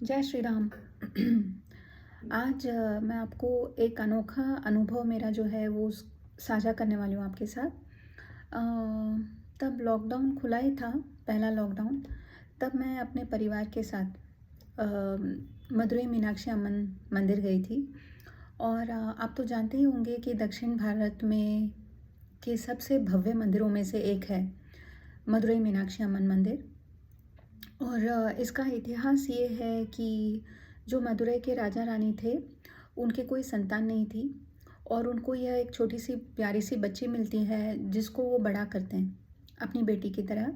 जय श्री राम। आज मैं आपको एक अनोखा अनुभव मेरा जो है वो साझा करने वाली हूँ आपके साथ। अ, तब लॉकडाउन खुला ही था, पहला लॉकडाउन। तब मैं अपने परिवार के साथ अ, मदुरई मीनाक्षी अम्मन मंदिर गई थी। और आप तो जानते ही होंगे कि दक्षिण भारत में के सबसे भव्य मंदिरों में से एक है मदुरई मीनाक्षी अम्मन मंदिर। और इसका इतिहास ये है कि जो मदुरई के राजा रानी थे, उनके कोई संतान नहीं थी और उनको यह एक छोटी सी प्यारी सी बच्ची मिलती है जिसको वो बड़ा करते हैं अपनी बेटी की तरह।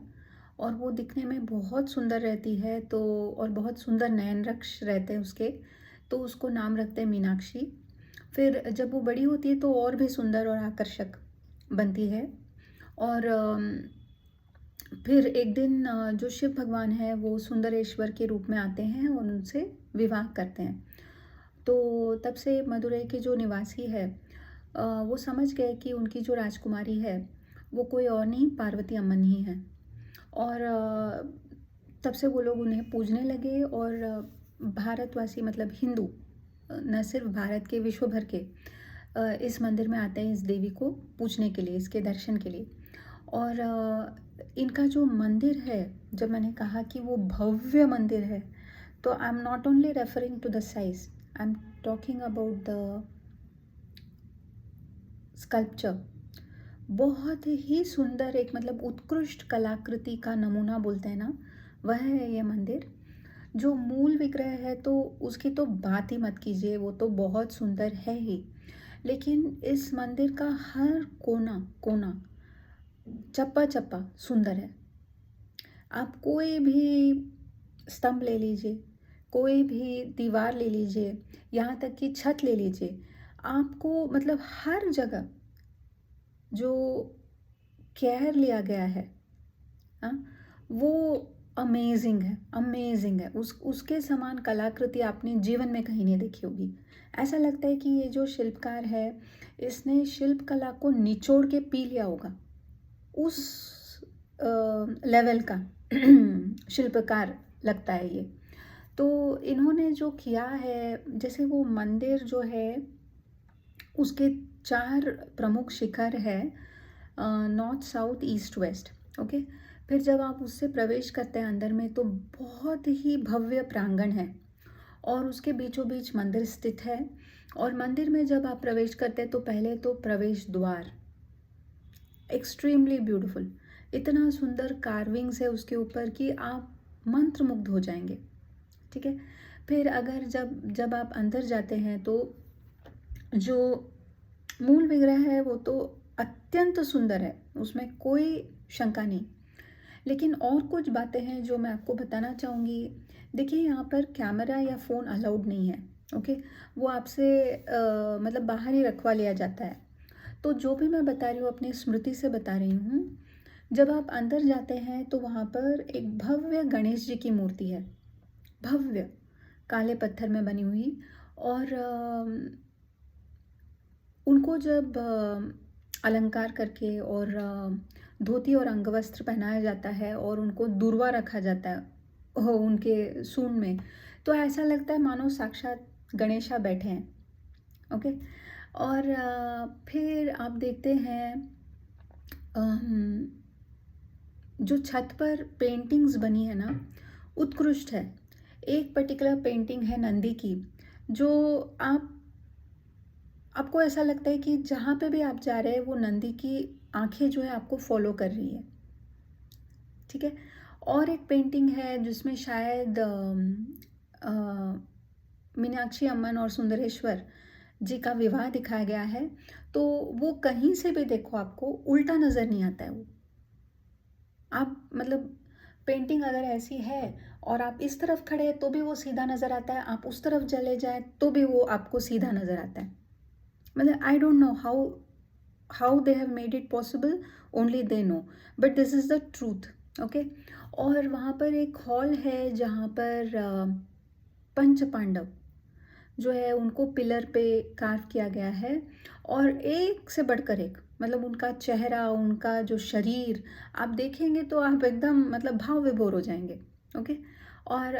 और वो दिखने में बहुत सुंदर रहती है, तो और बहुत सुंदर नयन रक्ष रहते हैं उसके, तो उसको नाम रखते हैं मीनाक्षी। फिर जब वो बड़ी होती है तो और भी सुंदर और आकर्षक बनती है। और फिर एक दिन जो शिव भगवान है वो सुंदरेश्वर के रूप में आते हैं और उनसे विवाह करते हैं। तो तब से मदुरई के जो निवासी है वो समझ गए कि उनकी जो राजकुमारी है वो कोई और नहीं, पार्वती अम्मन ही है। और तब से वो लोग उन्हें पूजने लगे। और भारतवासी मतलब हिंदू, न सिर्फ भारत के, विश्व भर के इस मंदिर में आते हैं इस देवी को पूजने के लिए, इसके दर्शन के लिए। और इनका जो मंदिर है, जब मैंने कहा कि वो भव्य मंदिर है, तो I am not only referring to the size, I am talking about the sculpture. बहुत ही सुंदर, एक मतलब उत्कृष्ट कलाकृति का नमूना बोलते हैं ना, वह है ये मंदिर। जो मूल विग्रह है तो उसकी तो बात ही मत कीजिए, वो तो बहुत सुंदर है ही। लेकिन इस मंदिर का हर कोना कोना, चप्पा चप्पा सुंदर है। आप कोई भी स्तंभ ले लीजिए, कोई भी दीवार ले लीजिए, यहाँ तक कि छत ले लीजिए, आपको मतलब हर जगह जो केयर लिया गया है, हाँ, वो अमेजिंग है, अमेजिंग है। उसके समान कलाकृति आपने जीवन में कहीं नहीं देखी होगी। ऐसा लगता है कि ये जो शिल्पकार है, इसने शिल्प कला को निचोड़ के पी लिया होगा, उस लेवल का शिल्पकार लगता है ये। तो इन्होंने जो किया है, जैसे वो मंदिर जो है उसके 4 प्रमुख शिखर है, north south east west. Okay. फिर जब आप उससे प्रवेश करते हैं अंदर में तो बहुत ही भव्य प्रांगण है और उसके बीचों बीच मंदिर स्थित है। और मंदिर में जब आप प्रवेश करते हैं तो पहले तो प्रवेश द्वार एक्सट्रीमली ब्यूटीफुल, इतना सुंदर कार्विंग्स है उसके ऊपर कि आप मंत्रमुग्ध हो जाएंगे। ठीक है। फिर अगर जब जब आप अंदर जाते हैं तो जो मूल विग्रह है वो तो अत्यंत सुंदर है, उसमें कोई शंका नहीं। लेकिन और कुछ बातें हैं जो मैं आपको बताना चाहूँगी। देखिए, यहाँ पर कैमरा या फ़ोन अलाउड नहीं है। ओके। वो आपसे मतलब बाहर ही रखवा लिया जाता है। तो जो भी मैं बता रही हूँ अपनी स्मृति से बता रही हूँ। जब आप अंदर जाते हैं तो वहाँ पर एक भव्य गणेश जी की मूर्ति है, भव्य, काले पत्थर में बनी हुई। और उनको जब अलंकार करके और धोती और अंगवस्त्र पहनाया जाता है और उनको दूर्वा रखा जाता है उनके सूंड में, तो ऐसा लगता है मानो साक्षात गणेशा बैठे हैं। ओके। और फिर आप देखते हैं अम, जो छत पर पेंटिंग्स बनी है ना, उत्कृष्ट है। एक पर्टिकुलर पेंटिंग है नंदी की, जो आप आपको ऐसा लगता है कि जहाँ पे भी आप जा रहे हैं वो नंदी की आंखें जो है आपको फॉलो कर रही है। ठीक है। और एक पेंटिंग है जिसमें शायद मीनाक्षी अम्मन और सुंदरेश्वर जी का विवाह दिखाया गया है। तो वो कहीं से भी देखो आपको उल्टा नज़र नहीं आता है वो। आप मतलब पेंटिंग अगर ऐसी है और आप इस तरफ खड़े हैं तो भी वो सीधा नज़र आता है, आप उस तरफ चले जाए तो भी वो आपको सीधा नज़र आता है। मतलब I don't know how they have made it possible, only they know, but this is the truth. Okay. और वहाँ पर एक हॉल है जहाँ पर पंच पांडव जो है उनको पिलर पे कार्व किया गया है। और एक से बढ़कर एक, मतलब उनका चेहरा, उनका जो शरीर आप देखेंगे तो आप एकदम मतलब भाव विभोर हो जाएंगे। ओके। और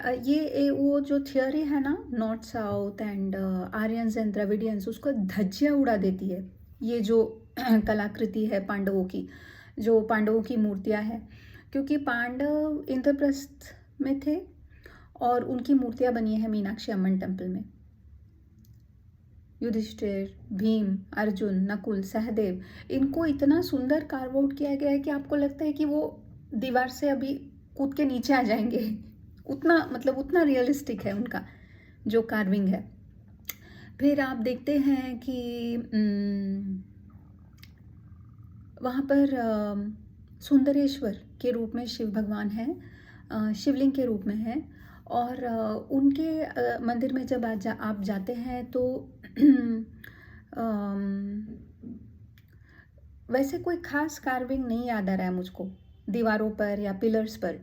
वो जो थियोरी है ना, north south and Aryans and Dravidians, उसको धज्जियाँ उड़ा देती है। ये जो कलाकृति है पांडवों की, जो पांडवों की मूर्तियाँ हैं, क्योंकि पांडव इंद्रप्रस्थ में थे और उनकी मूर्तियाँ बनी हैं मीनाक्षी अम्मन टेम्पल में। युधिष्ठिर, भीम, अर्जुन, नकुल, सहदेव, इनको इतना सुंदर कार्व आउट किया गया है कि आपको लगता है कि वो दीवार से अभी कूद के नीचे आ जाएंगे। उतना मतलब उतना रियलिस्टिक है उनका जो कार्विंग है। फिर आप देखते हैं कि वहाँ पर सुंदरेश्वर के रूप में शिव भगवान हैं, शिवलिंग के रूप में हैं। और उनके मंदिर में जब आप जाते हैं तो अम, वैसे कोई खास कार्विंग नहीं याद आ रहा है मुझको दीवारों पर या पिलर्स पर,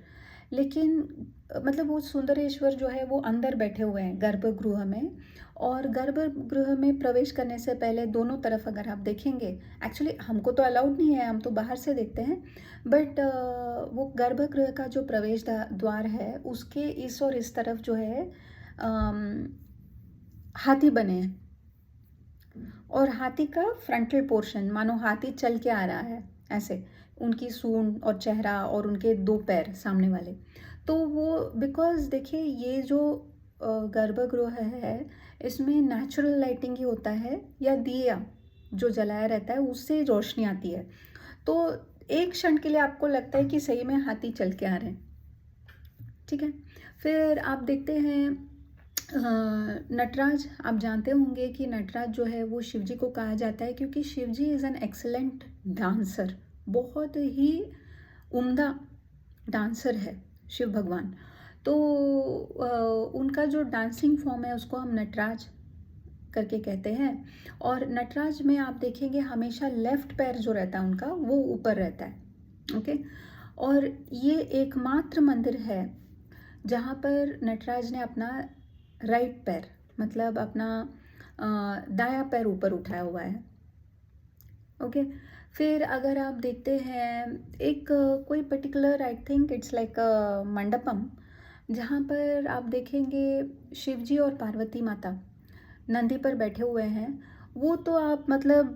लेकिन मतलब वो सुंदरेश्वर जो है वो अंदर बैठे हुए हैं गर्भगृह में। और गर्भगृह में प्रवेश करने से पहले दोनों तरफ अगर आप देखेंगे, एक्चुअली हमको तो अलाउड नहीं है, हम तो बाहर से देखते हैं, बट वो गर्भगृह का जो प्रवेश द्वार है उसके इस और इस तरफ जो है हाथी बने हैं। और हाथी का फ्रंटल पोर्शन मानो हाथी चल के आ रहा है ऐसे, उनकी सूंड और चेहरा और उनके 2 पैर सामने वाले। तो वो बिकॉज देखिए ये जो गर्भगृह है इसमें नेचुरल लाइटिंग ही होता है या दिया जो जलाया रहता है उससे रोशनी आती है। तो एक क्षण के लिए आपको लगता है कि सही में हाथी चल के आ रहे हैं। ठीक है। फिर आप देखते हैं नटराज, आप जानते होंगे कि नटराज जो है वो शिवजी को कहा जाता है क्योंकि Shivji is an excellent dancer, बहुत ही उम्दा डांसर है शिव भगवान। तो उनका जो डांसिंग फॉर्म है उसको हम नटराज करके कहते हैं। और नटराज में आप देखेंगे हमेशा लेफ्ट पैर जो रहता है उनका वो ऊपर रहता है। ओके। और ये एकमात्र मंदिर है जहाँ पर नटराज ने अपना राइट पैर मतलब अपना दायां पैर ऊपर उठाया हुआ है। ओके। फिर अगर आप देखते हैं एक कोई particular, I think it's like Mandapam, जहाँ पर आप देखेंगे शिवजी और पार्वती माता नंदी पर बैठे हुए हैं। वो तो आप मतलब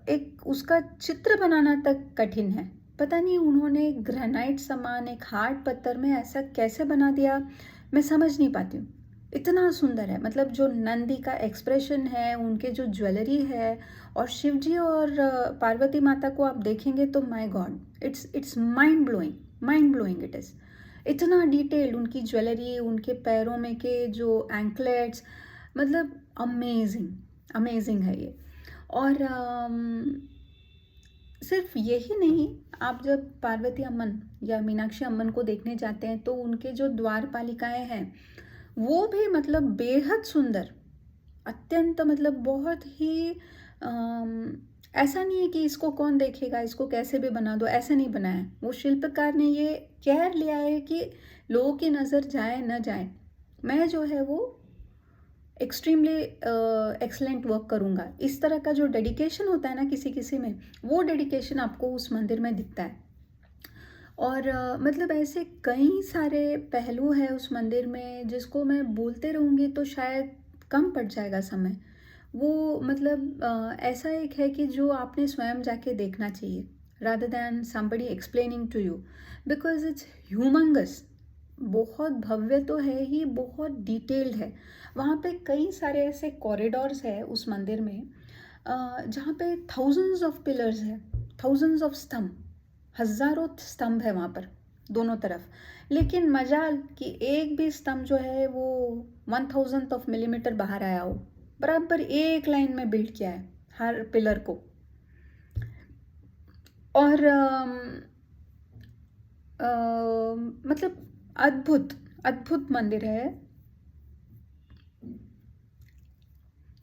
एक उसका चित्र बनाना तक कठिन है। पता नहीं उन्होंने ग्रेनाइट समान एक हार्ड पत्थर में ऐसा कैसे बना दिया, मैं समझ नहीं पाती हूँ। इतना सुंदर है, मतलब जो नंदी का एक्सप्रेशन है, उनके जो ज्वेलरी है, और शिव जी और पार्वती माता को आप देखेंगे तो my God, it's mind blowing it is. इतना डिटेल उनकी ज्वेलरी, उनके पैरों में के जो एंकलेट्स, मतलब अमेजिंग अमेजिंग है ये। और सिर्फ यही नहीं, आप जब पार्वती अम्मन या मीनाक्षी अम्मन को देखने जाते हैं तो उनके जो द्वारपालिकाएं हैं वो भी मतलब बेहद सुंदर, अत्यंत मतलब बहुत ही ऐसा नहीं है कि इसको कौन देखेगा, इसको कैसे भी बना दो, ऐसा नहीं बनाया है। वो शिल्पकार ने ये केयर लिया है कि लोगों की नज़र जाए न जाए, मैं जो है वो एक्सट्रीमली एक्सलेंट वर्क करूँगा। इस तरह का जो डेडिकेशन होता है ना किसी किसी में, वो डेडिकेशन आपको उस मंदिर में दिखता है। और मतलब ऐसे कई सारे पहलू हैं उस मंदिर में जिसको मैं बोलते रहूँगी तो शायद कम पड़ जाएगा समय। वो मतलब ऐसा एक है कि जो आपने स्वयं जाके देखना चाहिए rather than somebody explaining to you, because it's humongous. बहुत भव्य तो है ही, बहुत डिटेल्ड है। वहाँ पे कई सारे ऐसे कॉरिडोर्स है उस मंदिर में जहाँ पे थाउजेंड्स ऑफ पिलर्स है, थाउजेंड्स ऑफ स्तंभ, हजारों स्तंभ है वहाँ पर दोनों तरफ। लेकिन मजाल कि एक भी स्तंभ जो है वो 1,000th ऑफ मिलीमीटर बाहर आया हो, बराबर एक लाइन में बिल्ड किया है हर पिलर को। और मतलब अद्भुत अद्भुत मंदिर है,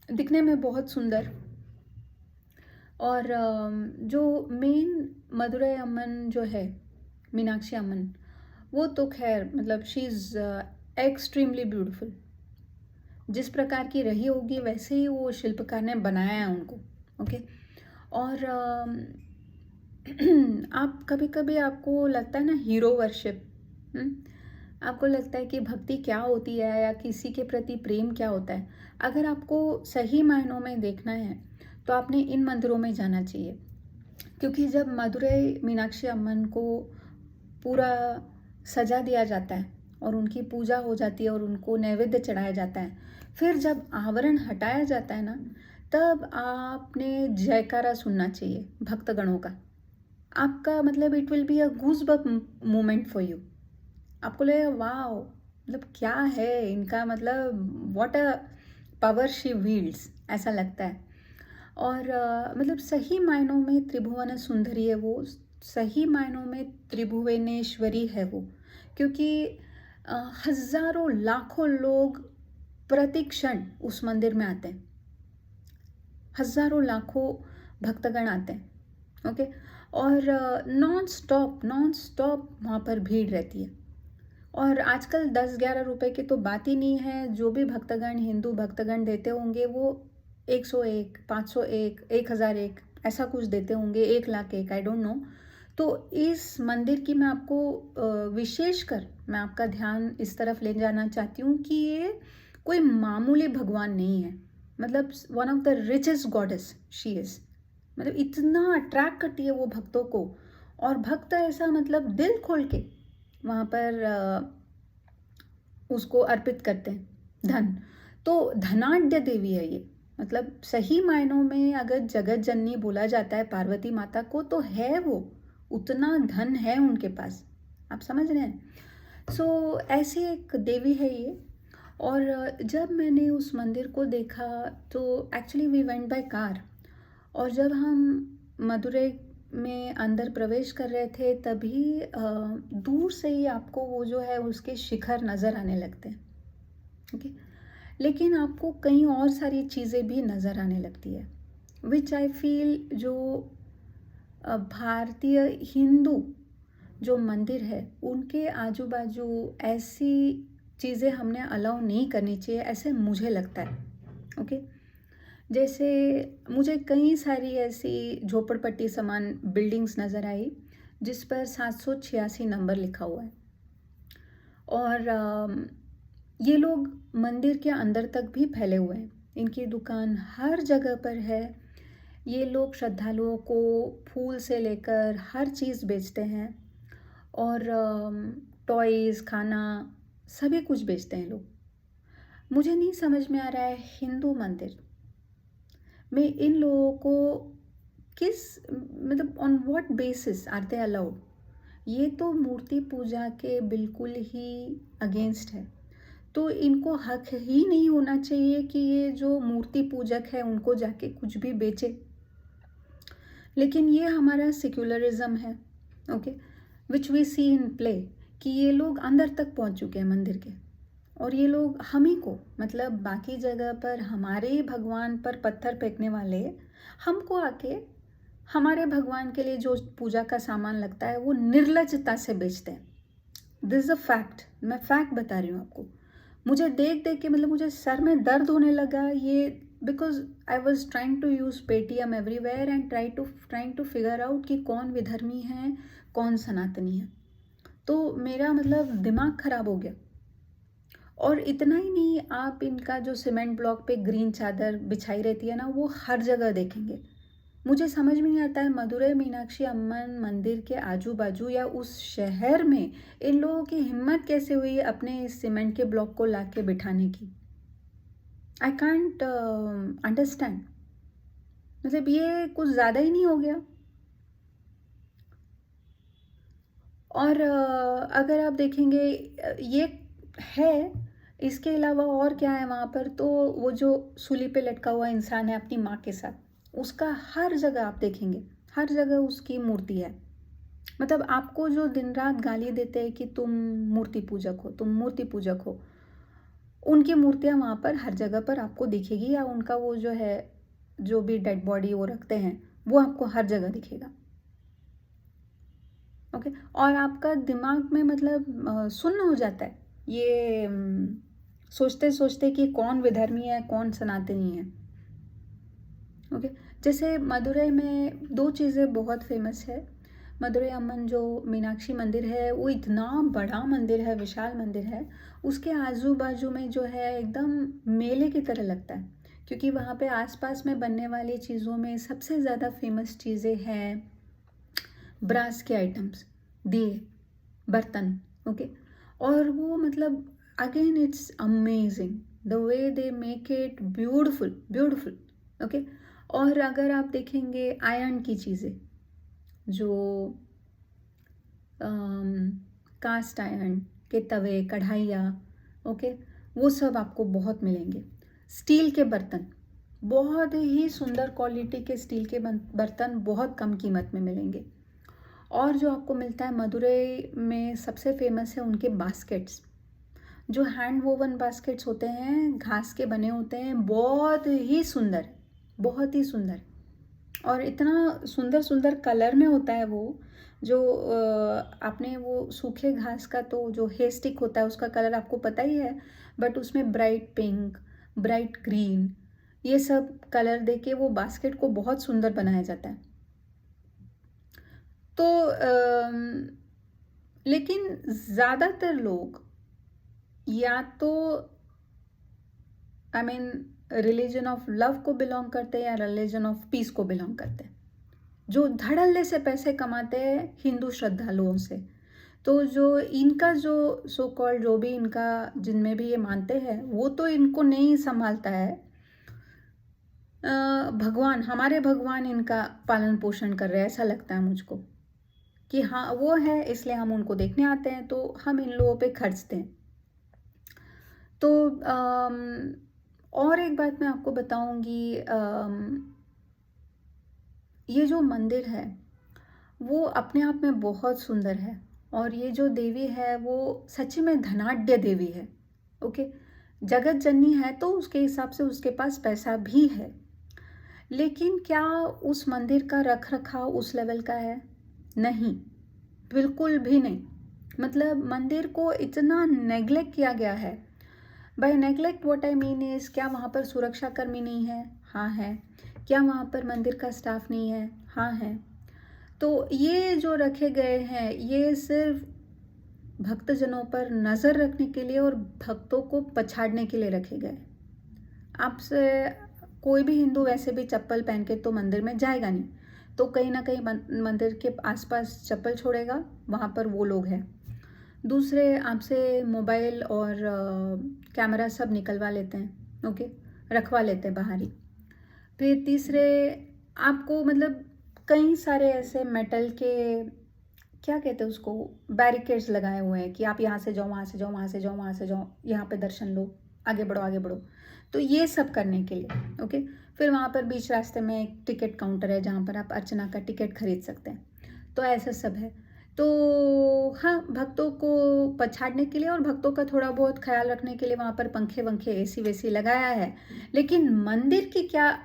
दिखने में बहुत सुंदर। और जो मेन मदुरई अम्मन जो है, मीनाक्षी अम्मन, वो तो खैर मतलब शी इज़ एक्सट्रीमली ब्यूटीफुल। जिस प्रकार की रही होगी वैसे ही वो शिल्पकार ने बनाया है उनको। ओके। और आप कभी कभी आपको लगता है ना हीरो वर्शिप, आपको लगता है कि भक्ति क्या होती है या किसी के प्रति प्रेम क्या होता है, अगर आपको सही मायनों में देखना है तो आपने इन मंदिरों में जाना चाहिए। क्योंकि जब मदुरई मीनाक्षी अम्मन को पूरा सजा दिया जाता है और उनकी पूजा हो जाती है और उनको नैवेद्य चढ़ाया जाता है, फिर जब आवरण हटाया जाता है ना, तब आपने जयकारा सुनना चाहिए भक्तगणों का। आपका मतलब it will be a goose bump moment for you. आपको लगेगा वाह, मतलब क्या है इनका, मतलब what a power she wields, ऐसा लगता है। और मतलब सही मायनों में त्रिभुवन सुंदरी है वो, सही मायनों में त्रिभुवनेश्वरी है वो। क्योंकि हजारों लाखों लोग प्रतिक्षण उस मंदिर में आते हैं, हजारों लाखों भक्तगण आते हैं। ओके। और नॉन स्टॉप वहाँ पर भीड़ रहती है। और आजकल 10-11 रुपए की तो बात ही नहीं है। जो भी भक्तगण, हिंदू भक्तगण देते होंगे वो 101, 501, 1001 ऐसा कुछ देते होंगे, 1,01,000, आई डोंट नो। तो इस मंदिर की मैं आपको विशेषकर मैं आपका ध्यान इस तरफ ले जाना चाहती हूँ कि ये कोई मामूली भगवान नहीं है। मतलब one of the richest goddess she is. मतलब इतना अट्रैक्ट करती है वो भक्तों को, और भक्त ऐसा मतलब दिल खोल के वहाँ पर उसको अर्पित करते हैं धन। तो धनाढ्य देवी है ये। मतलब सही मायनों में अगर जगत जननी बोला जाता है पार्वती माता को, तो है वो, उतना धन है उनके पास। आप समझ रहे हैं। सो ऐसी एक देवी है ये। और जब मैंने उस मंदिर को देखा तो actually we went by car, और जब हम मदुरई में अंदर प्रवेश कर रहे थे तभी दूर से ही आपको वो जो है उसके शिखर नज़र आने लगते हैं। ओके। लेकिन आपको कई और सारी चीज़ें भी नज़र आने लगती है, विच आई फील जो भारतीय हिंदू जो मंदिर है उनके आजू बाजू ऐसी चीज़ें हमने अलाउ नहीं करनी चाहिए, ऐसे मुझे लगता है। ओके। जैसे मुझे कई सारी ऐसी झोपड़पट्टी समान बिल्डिंग्स नज़र आई जिस पर 786 नंबर लिखा हुआ है। और ये लोग मंदिर के अंदर तक भी फैले हुए हैं, इनकी दुकान हर जगह पर है। ये लोग श्रद्धालुओं को फूल से लेकर हर चीज़ बेचते हैं, और टॉयज़, खाना, सभी कुछ बेचते हैं लोग। मुझे नहीं समझ में आ रहा है हिंदू मंदिर में इन लोगों को किस मतलब on what basis are they allowed. ये तो मूर्ति पूजा के बिल्कुल ही अगेंस्ट है। तो इनको हक ही नहीं होना चाहिए कि ये जो मूर्ति पूजक है उनको जाके कुछ भी बेचे। लेकिन ये हमारा सेक्युलरिज्म है। Okay. Which we see in play, कि ये लोग अंदर तक पहुंच चुके हैं मंदिर के, और ये लोग हम ही को, मतलब बाकी जगह पर हमारे ही भगवान पर पत्थर फेंकने वाले हमको आके हमारे भगवान के लिए जो पूजा का सामान लगता है वो निर्लज्जता से बेचते हैं। दिस इज़ अ फैक्ट, मैं फैक्ट बता रही हूँ आपको। मुझे देख देख के मतलब मुझे सर में दर्द होने लगा ये, because I was trying to use Paytm everywhere and trying to figure out कि कौन विधर्मी है कौन सनातनी है। तो मेरा मतलब दिमाग खराब हो गया। और इतना ही नहीं, आप इनका जो सीमेंट ब्लॉक पे ग्रीन चादर बिछाई रहती है ना, वो हर जगह देखेंगे। मुझे समझ में नहीं आता है मदुरई मीनाक्षी अम्मन मंदिर के आजू बाजू या उस शहर में इन लोगों की हिम्मत कैसे हुई अपने इस सीमेंट के ब्लॉक को ला के बिठाने की। I can't understand. मतलब ये कुछ ज़्यादा ही नहीं हो गया। और अगर आप देखेंगे ये है, इसके अलावा और क्या है वहाँ पर, तो वो जो सूली पे लटका हुआ इंसान है अपनी माँ के साथ, उसका हर जगह आप देखेंगे, हर जगह उसकी मूर्ति है। मतलब आपको जो दिन रात गाली देते हैं कि तुम मूर्ति पूजक हो, तुम मूर्ति पूजक हो, उनकी मूर्तियाँ वहाँ पर हर जगह पर आपको दिखेगी, या उनका वो जो है जो भी डेड बॉडी वो रखते हैं वो आपको हर जगह दिखेगा। ओके। और आपका दिमाग में मतलब सुन्न हो जाता है ये सोचते सोचते कि कौन विधर्मी है कौन सनातनी है। ओके। जैसे मदुरई में दो चीज़ें बहुत फेमस है। मदुरई अम्मन जो मीनाक्षी मंदिर है वो इतना बड़ा मंदिर है, विशाल मंदिर है। उसके आजू बाजू में जो है एकदम मेले की तरह लगता है, क्योंकि वहाँ पे आसपास में बनने वाली चीज़ों में सबसे ज़्यादा फेमस चीज़ें हैं ब्रास के आइटम्स, दिए, बर्तन। ओके। और वो मतलब again it's amazing the way they make it beautiful beautiful. Okay. और अगर आप देखेंगे आयरन की चीज़ें, जो कास्ट आयरन के तवे, कढ़ाइयाँ, ओके, वो सब आपको बहुत मिलेंगे। स्टील के बर्तन, बहुत ही सुंदर क्वालिटी के स्टील के बर्तन बहुत कम कीमत में मिलेंगे। और जो आपको मिलता है मदुरई में सबसे फेमस है उनके बास्केट्स, जो हैंड वोवन बास्केट्स होते हैं, घास के बने होते हैं, बहुत ही सुंदर, बहुत ही सुंदर। और इतना सुंदर सुंदर कलर में होता है वो, जो आपने वो सूखे घास का तो जो हे स्टिक होता है उसका कलर आपको पता ही है, बट उसमें ब्राइट पिंक, ब्राइट ग्रीन, ये सब कलर देके वो बास्केट को बहुत सुंदर बनाया जाता है। तो लेकिन ज़्यादातर लोग या तो I mean religion of love को बिलोंग करते हैं या रिलीजन ऑफ पीस को बिलोंग करते हैं, जो धड़ल्ले से पैसे कमाते हैं हिंदू श्रद्धालुओं से। तो जो इनका जो सो कॉल्ड जो भी इनका जिनमें भी ये मानते हैं वो तो इनको नहीं संभालता है। भगवान, हमारे भगवान इनका पालन पोषण कर रहे हैं, ऐसा लगता है मुझको कि हाँ वो है इसलिए हम उनको देखने आते हैं, तो हम इन लोगों पे खर्चते हैं। तो और एक बात मैं आपको बताऊंगी, ये जो मंदिर है वो अपने आप में बहुत सुंदर है, और ये जो देवी है वो सच्ची में धनाढ्य देवी है। ओके। जगत जननी है तो उसके हिसाब से उसके पास पैसा भी है, लेकिन क्या उस मंदिर का रख रखाव उस लेवल का है? नहीं, बिल्कुल भी नहीं। मतलब मंदिर को इतना नेग्लेक्ट किया गया है। By neglect what I mean is, क्या वहाँ पर सुरक्षा कर्मी नहीं है? हाँ है। क्या वहाँ पर मंदिर का स्टाफ नहीं है? हाँ है। तो ये जो रखे गए हैं ये सिर्फ भक्तजनों पर नज़र रखने के लिए और भक्तों को पछाड़ने के लिए रखे गए। आपसे कोई भी हिंदू वैसे भी चप्पल पहन के तो मंदिर में जाएगा नहीं, तो कहीं ना कहीं मंदिर के आसपास चप्पल छोड़ेगा, वहाँ पर वो लोग हैं। दूसरे आपसे मोबाइल और कैमरा सब निकलवा लेते हैं, ओके, रखवा लेते हैं बाहर ही। फिर तीसरे आपको मतलब कई सारे ऐसे मेटल के, क्या कहते हैं उसको, बैरिकेड्स लगाए हुए हैं कि आप यहाँ से जाओ, वहाँ से जाओ, वहाँ से जाओ, वहाँ से जाओ, यहाँ पे दर्शन लो, आगे बढ़ो, आगे बढ़ो। तो ये सब करने के लिए, ओके। फिर वहाँ पर बीच रास्ते में एक टिकट काउंटर है जहाँ पर आप अर्चना का टिकट खरीद सकते हैं। तो ऐसा सब है। तो हाँ, भक्तों को पछाड़ने के लिए और भक्तों का थोड़ा बहुत ख्याल रखने के लिए वहाँ पर पंखे वंखे एसी वेसी लगाया है, लेकिन मंदिर की क्या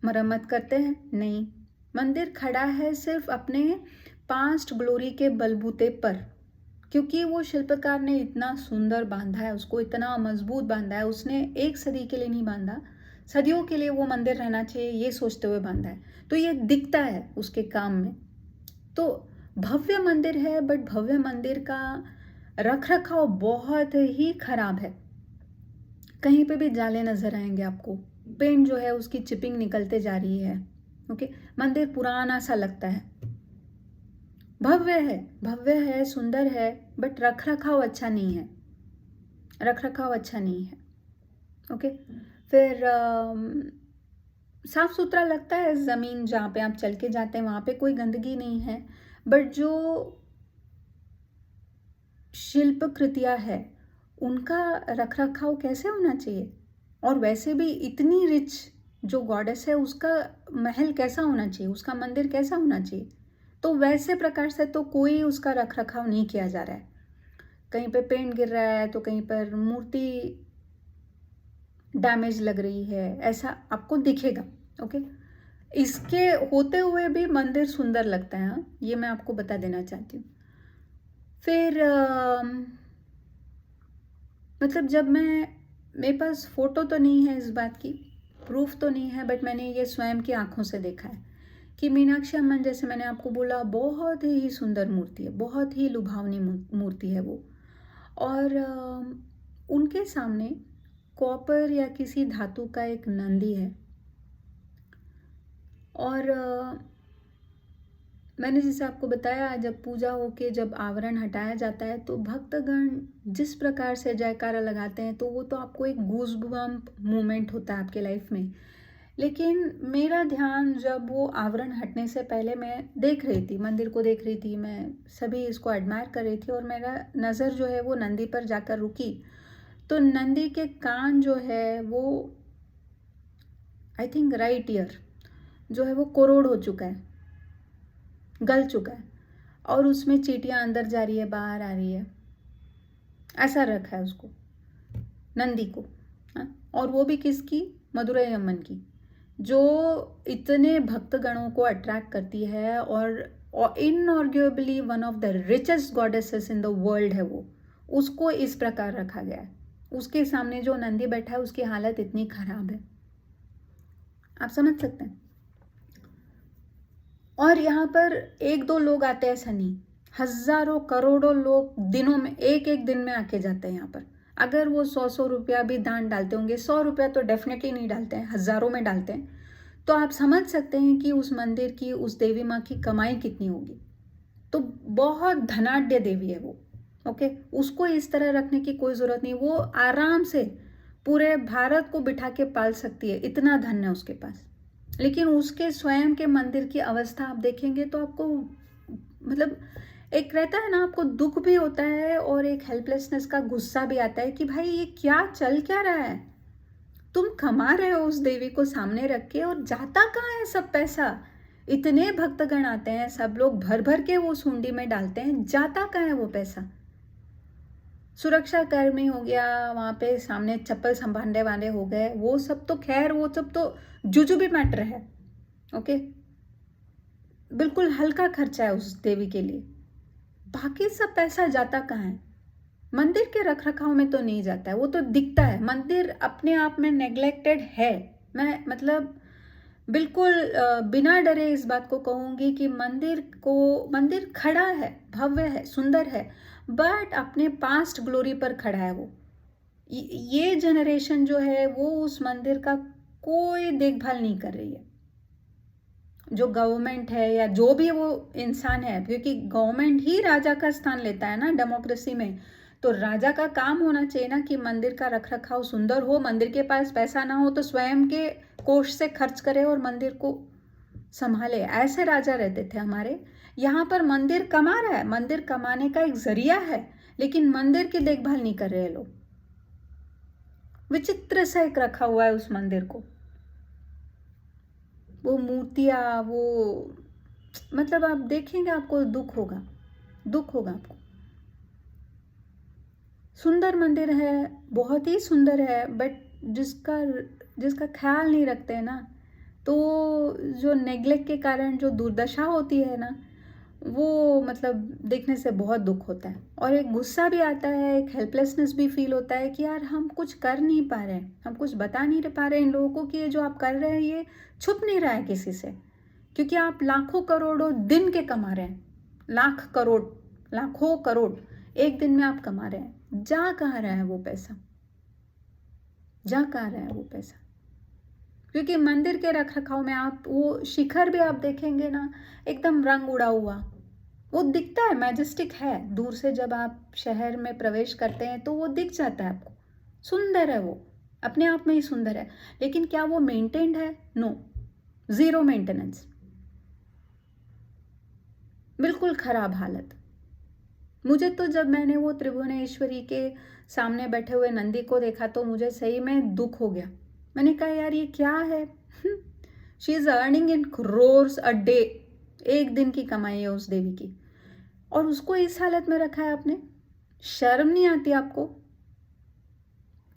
मरम्मत करते हैं? नहीं। मंदिर खड़ा है सिर्फ अपने पास्ट ग्लोरी के बलबूते पर, क्योंकि वो शिल्पकार ने इतना सुंदर बांधा है, उसको इतना मजबूत बांधा है, उसने एक सदी के लिए नहीं बांधा, सदियों के लिए वो मंदिर रहना चाहिए ये सोचते हुए बांधा है। तो ये दिखता है उसके काम में। तो भव्य मंदिर है, बट भव्य मंदिर का रख रखाव बहुत ही खराब है। कहीं पे भी जाले नजर आएंगे आपको, पेंट जो है उसकी चिपिंग निकलते जा रही है, ओके। मंदिर पुराना सा लगता है। भव्य है, भव्य है, सुंदर है, बट रख रखाव अच्छा नहीं है, रख रखाव अच्छा नहीं है, ओके। फिर साफ सुथरा लगता है ज़मीन, जहाँ पे आप चल के जाते हैं वहाँ पे कोई गंदगी नहीं है, बट जो शिल्प कृतियाँ है उनका रख रखाव कैसे होना चाहिए? और वैसे भी इतनी रिच जो गॉडेस है उसका महल कैसा होना चाहिए, उसका मंदिर कैसा होना चाहिए? तो वैसे प्रकार से तो कोई उसका रख रखाव नहीं किया जा रहा है। कहीं पे पेंट गिर रहा है तो कहीं पर मूर्ति डैमेज लग रही है, ऐसा आपको दिखेगा, ओके। इसके होते हुए भी मंदिर सुंदर लगता है, हाँ, ये मैं आपको बता देना चाहती हूँ। फिर मतलब जब मेरे पास फ़ोटो तो नहीं है इस बात की, प्रूफ तो नहीं है, बट मैंने ये स्वयं की आंखों से देखा है कि मीनाक्षी अम्मन, जैसे मैंने आपको बोला, बहुत ही सुंदर मूर्ति है, बहुत ही लुभावनी मूर्ति है वो। और उनके सामने कॉपर या किसी धातु का एक नंदी है। और मैंने जैसे आपको बताया, जब पूजा होके जब आवरण हटाया जाता है तो भक्तगण जिस प्रकार से जयकारा लगाते हैं, तो वो तो आपको एक गूज़बम्प मोमेंट होता है आपके लाइफ में। लेकिन मेरा ध्यान जब वो आवरण हटने से पहले मैं देख रही थी, मंदिर को देख रही थी, मैं सभी इसको एडमायर कर रही थी, और मेरा नज़र जो है वो नंदी पर जाकर रुकी। तो नंदी के कान जो है वो, आई थिंक राइट ईयर जो है वो कोरोड़ हो चुका है, गल चुका है, और उसमें चींटियां अंदर जा रही है, बाहर आ रही है, ऐसा रखा है उसको, नंदी को। हाँ? और वो भी किसकी? मदुरई अम्मन की, जो इतने भक्तगणों को अट्रैक्ट करती है, और inarguably one of the richest goddesses in the world है वो। उसको इस प्रकार रखा गया है। उसके सामने जो नंदी बैठा है उसकी हालत इतनी खराब है, आप समझ सकते हैं। और यहाँ पर एक दो लोग आते हैं सनी, हजारों करोड़ों लोग दिनों में, एक एक दिन में आके जाते हैं यहाँ पर। अगर वो 100 रुपया भी दान डालते होंगे, 100 रुपया तो डेफिनेटली नहीं डालते हैं, हजारों में डालते हैं, तो आप समझ सकते हैं कि उस मंदिर की, उस देवी माँ की कमाई कितनी होगी। तो बहुत धनाढ्य देवी है वो। ओके, उसको इस तरह रखने की कोई ज़रूरत नहीं। वो आराम से पूरे भारत को बिठा के पाल सकती है, इतना धन है उसके पास। लेकिन उसके स्वयं के मंदिर की अवस्था आप देखेंगे तो आपको, मतलब एक रहता है ना, आपको दुख भी होता है और एक हेल्पलेसनेस का गुस्सा भी आता है कि भाई ये क्या चल क्या रहा है। तुम कमा रहे हो उस देवी को सामने रख के, और जाता कहाँ है सब पैसा? इतने भक्तगण आते हैं, सब लोग भर भर के वो सुंडी में डालते हैं, जाता कहाँ है वो पैसा? सुरक्षा कर्मी हो गया, वहाँ पे सामने चप्पल संभालने वाले हो गए, वो सब तो खैर, वो सब तो जुजुबी मैटर है। ओके, बिल्कुल हल्का खर्चा है उस देवी के लिए। बाकी सब पैसा जाता कहाँ है? मंदिर के रख रखाव में तो नहीं जाता है, वो तो दिखता है। मंदिर अपने आप में नेग्लेक्टेड है। मैं मतलब बिल्कुल बिना डरे इस बात को कहूँगी कि मंदिर खड़ा है, भव्य है, सुंदर है, बट अपने पास्ट ग्लोरी पर खड़ा है वो। ये जनरेशन जो है वो उस मंदिर का कोई देखभाल नहीं कर रही है। जो गवर्नमेंट है या जो भी वो इंसान है, क्योंकि गवर्नमेंट ही राजा का स्थान लेता है ना डेमोक्रेसी में, तो राजा का काम होना चाहिए ना कि मंदिर का रख रखाव सुंदर हो। मंदिर के पास पैसा ना हो तो स्वयं के कोष से खर्च करे और मंदिर को संभाले। ऐसे राजा रहते थे हमारे। यहाँ पर मंदिर कमा रहा है, मंदिर कमाने का एक जरिया है, लेकिन मंदिर की देखभाल नहीं कर रहे लोग। विचित्र सा एक रखा हुआ है उस मंदिर को, वो मूर्तियाँ, वो मतलब आप देखेंगे आपको दुख होगा, दुख होगा आपको। सुंदर मंदिर है, बहुत ही सुंदर है, बट जिसका जिसका ख्याल नहीं रखते हैं ना, तो जो नेग्लेक्ट के कारण जो दुर्दशा होती है ना, वो मतलब देखने से बहुत दुख होता है। और एक गुस्सा भी आता है, एक हेल्पलेसनेस भी फील होता है कि यार हम कुछ कर नहीं पा रहे हैं, हम कुछ बता नहीं पा रहे हैं इन लोगों को कि ये जो आप कर रहे हैं ये छुप नहीं रहा है किसी से, क्योंकि आप लाखों करोड़ों दिन के कमा रहे हैं। लाख करोड़, लाखों करोड़ एक दिन में आप कमा रहे हैं। जा कहाँ रहा है वो पैसा? जा कहाँ रहा है वो पैसा? क्योंकि मंदिर के रख रखाव में आप वो शिखर भी आप देखेंगे ना, एकदम रंग उड़ा हुआ, वो दिखता है, मैजेस्टिक है। दूर से जब आप शहर में प्रवेश करते हैं तो वो दिख जाता है आपको, सुंदर है वो, अपने आप में ही सुंदर है। लेकिन क्या वो मेंटेन्ड है? नो, जीरो मेंटेनेंस, बिल्कुल खराब हालत। मुझे तो जब मैंने वो त्रिभुवनेश्वरी के सामने बैठे हुए नंदी को देखा तो मुझे सही में दुख हो गया। मैंने कहा यार ये क्या है? She is earning in crores a day, एक दिन की कमाई है उस देवी की, और उसको इस हालत में रखा है आपने। शर्म नहीं आती आपको?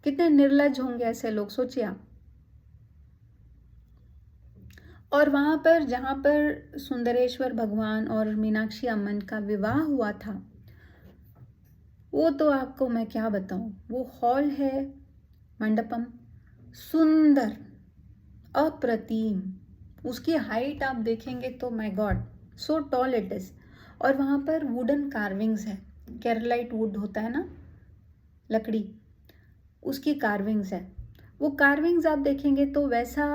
कितने निर्लज होंगे ऐसे लोग, सोचिए आप। और वहां पर जहां पर सुंदरेश्वर भगवान और मीनाक्षी अम्मन का विवाह हुआ था, वो तो आपको मैं क्या बताऊं। वो हॉल है, मंडपम, सुंदर, अप्रतिम, उसकी हाइट आप देखेंगे तो my God, so tall it is. और वहाँ पर वुडन कार्विंग्स है, केरलाइट वुड होता है ना, लकड़ी, उसकी कार्विंग्स है। वो कार्विंग्स आप देखेंगे तो वैसा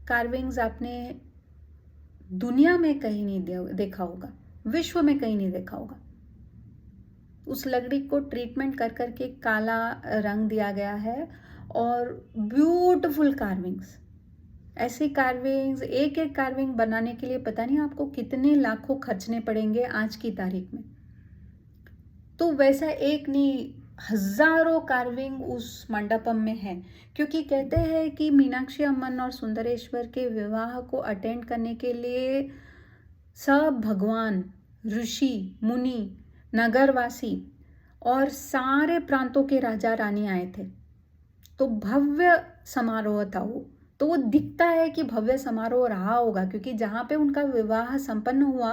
कार्विंग्स आपने दुनिया में कहीं नहीं देखा होगा, विश्व में कहीं नहीं देखा होगा। उस लकड़ी को ट्रीटमेंट कर करके काला रंग दिया गया है और ब्यूटीफुल कार्विंग्स। ऐसी कार्विंग्स, एक एक कार्विंग बनाने के लिए पता नहीं आपको कितने लाखों खर्चने पड़ेंगे आज की तारीख में। तो वैसा एक नहीं, हजारों कार्विंग उस मंडपम में है, क्योंकि कहते हैं कि मीनाक्षी अम्मन और सुंदरेश्वर के विवाह को अटेंड करने के लिए सब भगवान, ऋषि, मुनि, नगरवासी और सारे प्रांतों के राजा रानी आए थे। तो भव्य समारोह था वो। तो वो दिखता है कि भव्य समारोह रहा होगा, क्योंकि जहाँ पे उनका विवाह संपन्न हुआ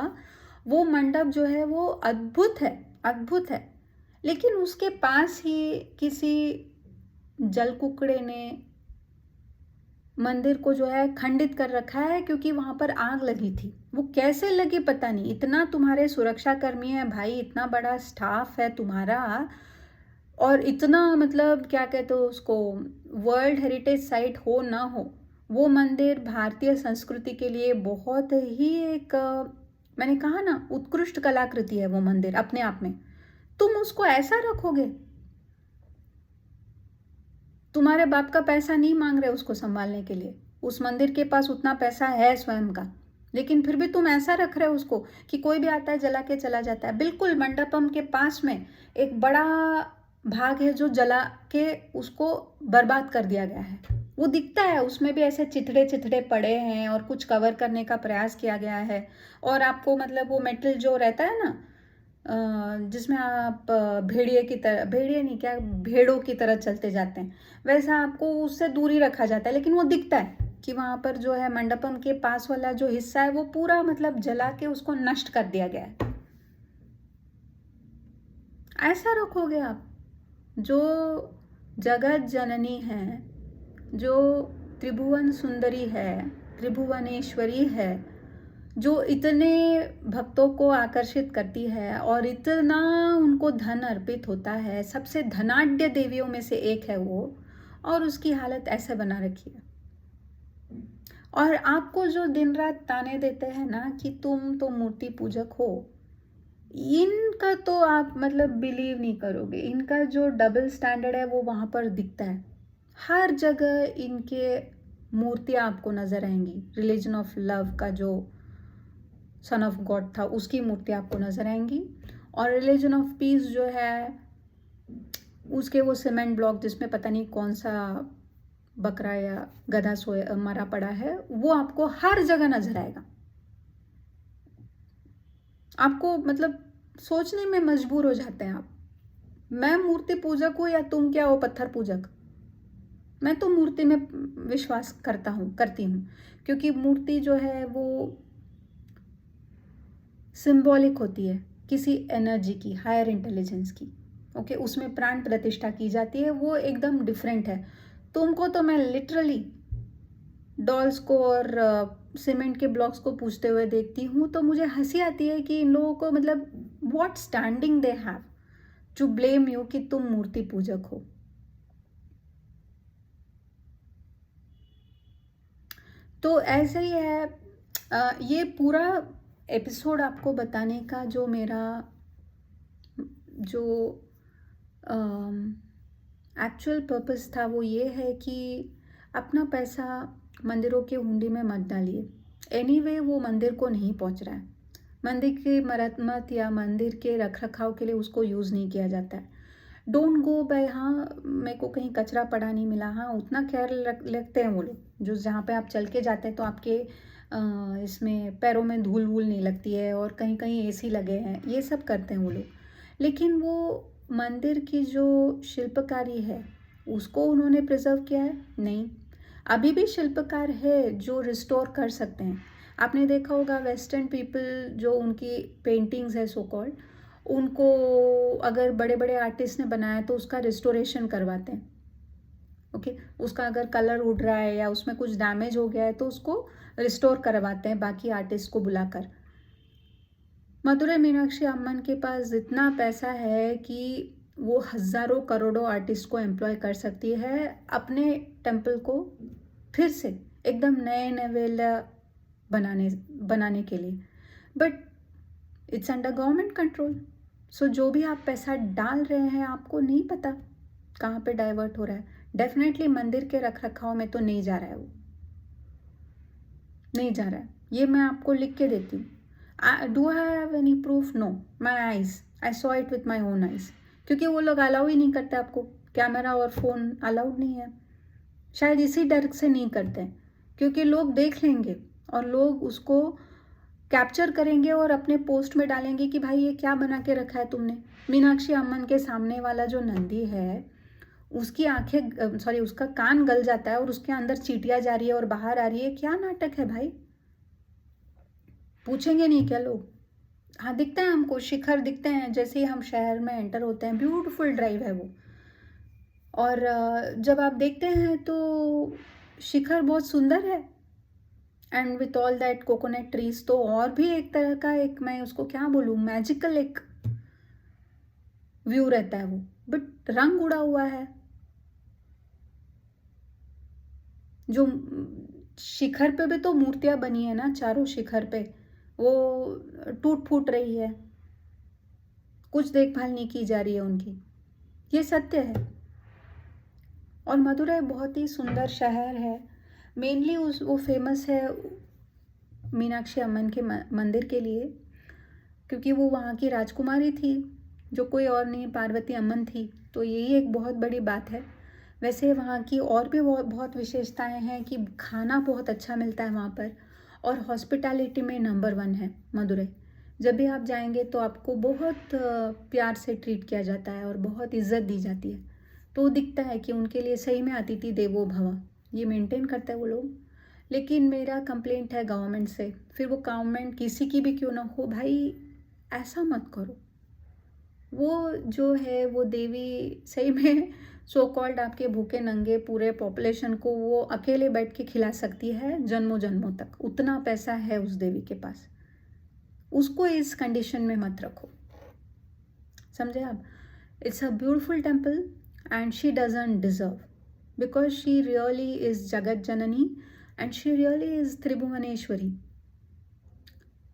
वो मंडप जो है वो अद्भुत है, अद्भुत है। लेकिन उसके पास ही किसी जलकुकड़े ने मंदिर को जो है खंडित कर रखा है, क्योंकि वहां पर आग लगी थी। वो कैसे लगी पता नहीं, इतना तुम्हारे सुरक्षा कर्मी है भाई, इतना बड़ा स्टाफ है तुम्हारा, और इतना मतलब क्या कहते हो उसको, वर्ल्ड हेरिटेज साइट हो ना हो, वो मंदिर भारतीय संस्कृति के लिए बहुत ही एक मैंने कहा ना, उत्कृष्ट कलाकृति है वो मंदिर अपने आप में। तुम उसको ऐसा रखोगे? तुम्हारे बाप का पैसा नहीं मांग रहे उसको संभालने के लिए, उस मंदिर के पास उतना पैसा है स्वयं का, लेकिन फिर भी तुम ऐसा रख रहे हो उसको कि कोई भी आता है जला के चला जाता है। बिल्कुल मंडपम के पास में एक बड़ा भाग है जो जला के उसको बर्बाद कर दिया गया है। वो दिखता है, उसमें भी ऐसे चिथड़े चिथड़े पड़े हैं और कुछ कवर करने का प्रयास किया गया है। और आपको मतलब वो मेटल जो रहता है ना, जिसमें आप भेड़िए की तरह, भेड़िए नहीं क्या, भेड़ों की तरह चलते जाते हैं, वैसा आपको उससे दूरी रखा जाता है। लेकिन वो दिखता है कि वहाँ पर जो है मंडपम के पास वाला जो हिस्सा है वो पूरा मतलब जला के उसको नष्ट कर दिया गया है। ऐसा रखोगे आप? जो जगत जननी है, जो त्रिभुवन सुंदरी है, त्रिभुवनेश्वरी है, जो इतने भक्तों को आकर्षित करती है और इतना उनको धन अर्पित होता है, सबसे धनाढ्य देवियों में से एक है वो, और उसकी हालत ऐसे बना रखी है। और आपको जो दिन रात ताने देते हैं ना कि तुम तो मूर्ति पूजक हो, इनका तो आप मतलब बिलीव नहीं करोगे। इनका जो डबल स्टैंडर्ड है वो वहाँ पर दिखता है। हर जगह इनके मूर्तियाँ आपको नजर आएंगी। रिलीजन ऑफ लव का जो सन ऑफ गॉड था उसकी मूर्ति आपको नजर आएंगी, और रिलीजन ऑफ पीस जो है उसके वो सीमेंट ब्लॉक जिसमें पता नहीं कौन सा बकरा या गधा सोया मरा पड़ा है, वो आपको हर जगह नजर आएगा। आपको मतलब सोचने में मजबूर हो जाते हैं आप, मैं मूर्ति पूजक हूँ या तुम क्या हो पत्थर पूजक? मैं तो मूर्ति में विश्वास करती हूँ, क्योंकि मूर्ति जो है वो सिंबॉलिक होती है किसी एनर्जी की, हायर इंटेलिजेंस की। ओके, उसमें प्राण प्रतिष्ठा की जाती है, वो एकदम डिफरेंट है। तुमको तो मैं लिटरली डॉल्स को और सीमेंट के ब्लॉक्स को पूछते हुए देखती हूँ तो मुझे हंसी आती है कि इन लोगों को मतलब what standing they have to blame you कि तुम मूर्ति पूजक हो। तो ऐसे ही है। ये पूरा एपिसोड आपको बताने का जो मेरा जो एक्चुअल पर्पस था वो ये है कि अपना पैसा मंदिरों के हुंडी में मत डालिए। एनीवे वो मंदिर को नहीं पहुंच रहा है, मंदिर की मरम्मत या मंदिर के रख रखाव के लिए उसको यूज़ नहीं किया जाता है। डोंट गो बाय, हाँ मेरे को कहीं कचरा पड़ा नहीं मिला, हाँ उतना ख्याल रखते हैं वो लोग, जो जहाँ पे आप चल के जाते हैं तो आपके इसमें पैरों में धूल वूल नहीं लगती है, और कहीं कहीं एसी लगे हैं, ये सब करते हैं वो लोग। लेकिन वो मंदिर की जो शिल्पकारी है उसको उन्होंने प्रिजर्व किया है? नहीं। अभी भी शिल्पकार है जो रिस्टोर कर सकते हैं। आपने देखा होगा वेस्टर्न पीपल जो उनकी पेंटिंग्स है सो कॉल्ड, उनको अगर बड़े बड़े आर्टिस्ट ने बनाया तो उसका रिस्टोरेशन करवाते हैं। ओके, उसका अगर कलर उड़ रहा है या उसमें कुछ डैमेज हो गया है तो उसको रिस्टोर करवाते हैं बाकी आर्टिस्ट को बुलाकर। मदुरै मीनाक्षी अम्मन के पास इतना पैसा है कि वो हज़ारों करोड़ों आर्टिस्ट को एम्प्लॉय कर सकती है अपने टेम्पल को फिर से एकदम नए नवेला बनाने बनाने के लिए। But it's under government control. So जो भी आप पैसा डाल रहे हैं आपको नहीं पता कहाँ पे डाइवर्ट हो रहा है। डेफिनेटली मंदिर के रख रखाव में तो नहीं जा रहा है, वो नहीं जा रहा है, ये मैं आपको लिख के देती हूँ। Do I have any proof? No, my eyes, I saw it with my own eyes. क्योंकि वो लोग अलाउ ही नहीं करते, आपको कैमरा और फ़ोन अलाउड नहीं है। शायद इसी डर से नहीं करते हैं क्योंकि लोग देख लेंगे और लोग उसको कैप्चर करेंगे और अपने पोस्ट में डालेंगे कि भाई ये क्या बना के रखा है तुमने। मीनाक्षी अम्मन के सामने वाला जो नंदी है उसकी आंखें सॉरी उसका कान गल जाता है और उसके अंदर चींटियां जा रही है और बाहर आ रही है। क्या नाटक है भाई, पूछेंगे नहीं क्या लोग? हाँ, दिखते हैं हमको, शिखर दिखते हैं जैसे ही हम शहर में एंटर होते हैं। ब्यूटीफुल ड्राइव है वो। और जब आप देखते हैं तो शिखर बहुत सुंदर है and with all that coconut trees, तो और भी एक तरह का, एक मैं उसको क्या बोलूँ, मैजिकल एक व्यू रहता है वो। बट रंग उड़ा हुआ है। जो शिखर पे भी तो मूर्तियां बनी है ना, चारों शिखर पे, वो टूट फूट रही है, कुछ देखभाल नहीं की जा रही है उनकी। ये सत्य है। और मदुरै बहुत ही सुंदर शहर है। मेनली उस वो फेमस है मीनाक्षी अम्मन के मंदिर के लिए, क्योंकि वो वहाँ की राजकुमारी थी, जो कोई और नहीं, पार्वती अम्मन थी। तो यही एक बहुत बड़ी बात है। वैसे वहाँ की और भी बहुत विशेषताएं हैं कि खाना बहुत अच्छा मिलता है वहाँ पर, और हॉस्पिटैलिटी में नंबर 1 है मदुरै। जब भी आप जाएंगे तो आपको बहुत प्यार से ट्रीट किया जाता है और बहुत इज्जत दी जाती है। तो दिखता है कि उनके लिए सही में अतिथि देवो भव ये मेंटेन करते हैं वो लोग। लेकिन मेरा कंप्लेंट है गवर्नमेंट से, फिर वो गवर्नमेंट किसी की भी क्यों ना हो, भाई ऐसा मत करो। वो जो है वो देवी सही में सो कॉल्ड आपके भूखे नंगे पूरे पॉपुलेशन को वो अकेले बैठ के खिला सकती है जन्मों जन्मों तक। उतना पैसा है उस देवी के पास। उसको इस कंडीशन में मत रखो, समझे आप? It's a beautiful temple and she doesn't deserve, because she really is जगत जननी एंड शी रियली इज त्रिभुवनेश्वरी।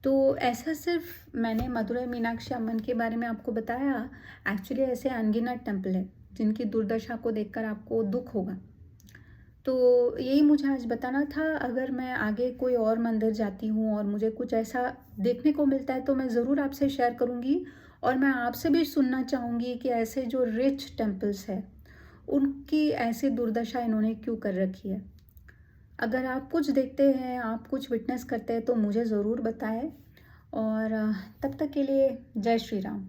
तो ऐसा सिर्फ मैंने मदुरै मीनाक्षी अम्मन के बारे में आपको बताया। एक्चुअली ऐसे अनगिनत टेम्पल है जिनकी दुर्दशा को देखकर आपको दुख होगा। तो यही मुझे आज बताना था। अगर मैं आगे कोई और मंदिर जाती हूँ और मुझे कुछ ऐसा देखने को मिलता है तो मैं ज़रूर आपसे शेयर करूँगी। और मैं आपसे भी सुनना चाहूँगी कि ऐसे जो रिच टेम्पल्स है उनकी ऐसी दुर्दशा इन्होंने क्यों कर रखी है। अगर आप कुछ देखते हैं, आप कुछ विटनेस करते हैं तो मुझे ज़रूर बताएं। और तब तक के लिए जय श्री राम।